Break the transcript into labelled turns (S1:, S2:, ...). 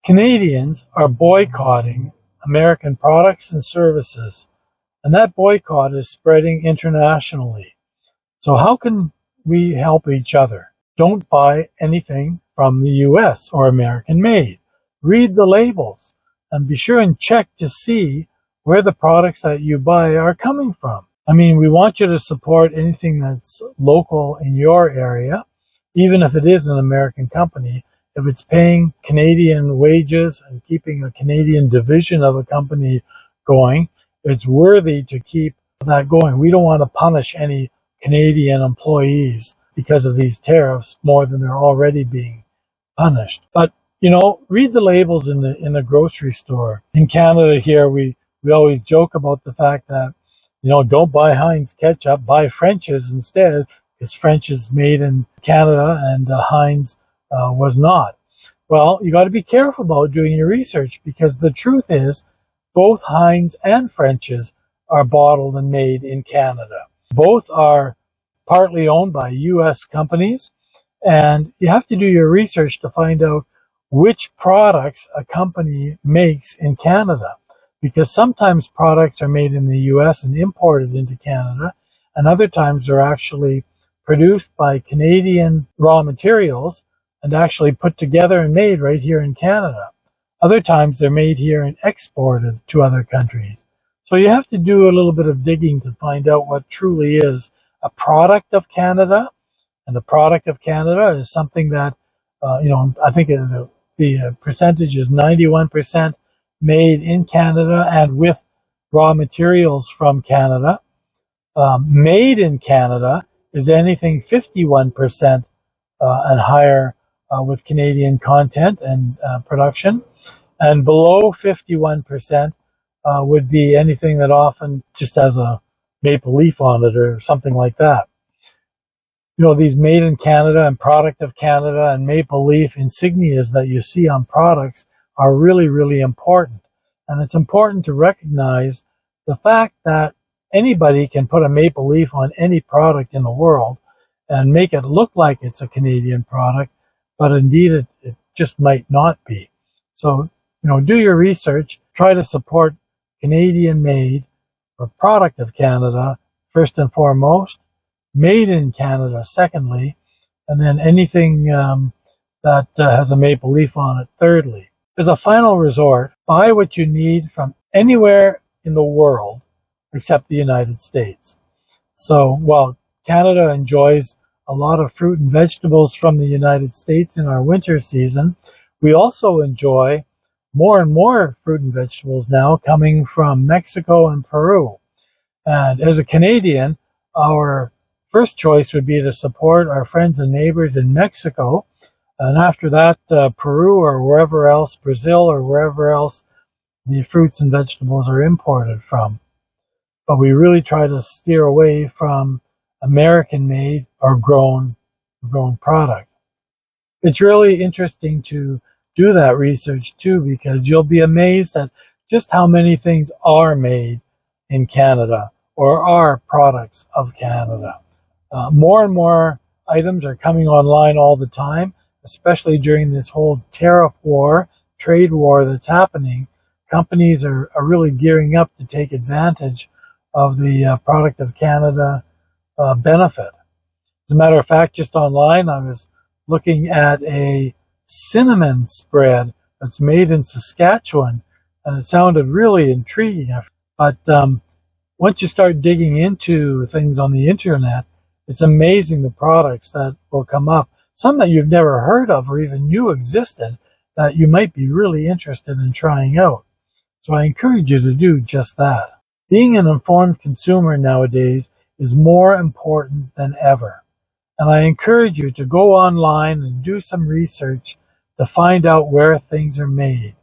S1: Canadians are boycotting American products and services, and that boycott is spreading internationally. So how can we help each other? Don't buy anything from the US or American made. Read the labels and be sure and check to see where the products that you buy are coming from. I mean, we want you to support anything that's local in your area, even if it is an American company. If it's paying Canadian wages and keeping a Canadian division of a company going, it's worthy to keep that going. We don't want to punish any Canadian employees because of these tariffs more than they're already being punished. But, read the labels in the grocery store. In Canada here, we always joke about the fact that, don't buy Heinz ketchup, buy French's instead, because French is made in Canada and Heinz was not. Well, you got to be careful about doing your research, because the truth is both Heinz and French's are bottled and made in Canada. Both are partly owned by U.S. companies, and you have to do your research to find out which products a company makes in Canada, because sometimes products are made in the U.S. and imported into Canada, and other times they're actually produced by Canadian raw materials and actually put together and made right here in Canada. Other times they're made here and exported to other countries. So you have to do a little bit of digging to find out what truly is a product of Canada. And the product of Canada is something that, I think the percentage is 91% made in Canada and with raw materials from Canada. Made in Canada is anything 51% and higher with Canadian content and production. And below 51% would be anything that often just has a maple leaf on it or something like that. These made in Canada and product of Canada and maple leaf insignias that you see on products are really, really important. And it's important to recognize the fact that anybody can put a maple leaf on any product in the world and make it look like it's a Canadian product, but indeed it just might not be. So, do your research, try to support Canadian made or product of Canada first and foremost, made in Canada secondly, and then anything that has a maple leaf on it thirdly. As a final resort, buy what you need from anywhere in the world except the United States. So while Canada enjoys a lot of fruit and vegetables from the United States in our winter season, we also enjoy more and more fruit and vegetables now coming from Mexico and Peru. And as a Canadian, our first choice would be to support our friends and neighbors in Mexico. And after that, Peru or wherever else, Brazil or wherever else the fruits and vegetables are imported from. But we really try to steer away from American-made or grown product. It's really interesting to do that research too, because you'll be amazed at just how many things are made in Canada or are products of Canada. More and more items are coming online all the time, especially during this whole tariff war, trade war that's happening. Companies are really gearing up to take advantage of the product of Canada benefit. As a matter of fact, just online, I was looking at a cinnamon spread that's made in Saskatchewan, and it sounded really intriguing. But once you start digging into things on the internet, it's amazing the products that will come up. Some that you've never heard of or even knew existed that you might be really interested in trying out. So I encourage you to do just that. Being an informed consumer nowadays is more important than ever. And I encourage you to go online and do some research to find out where things are made.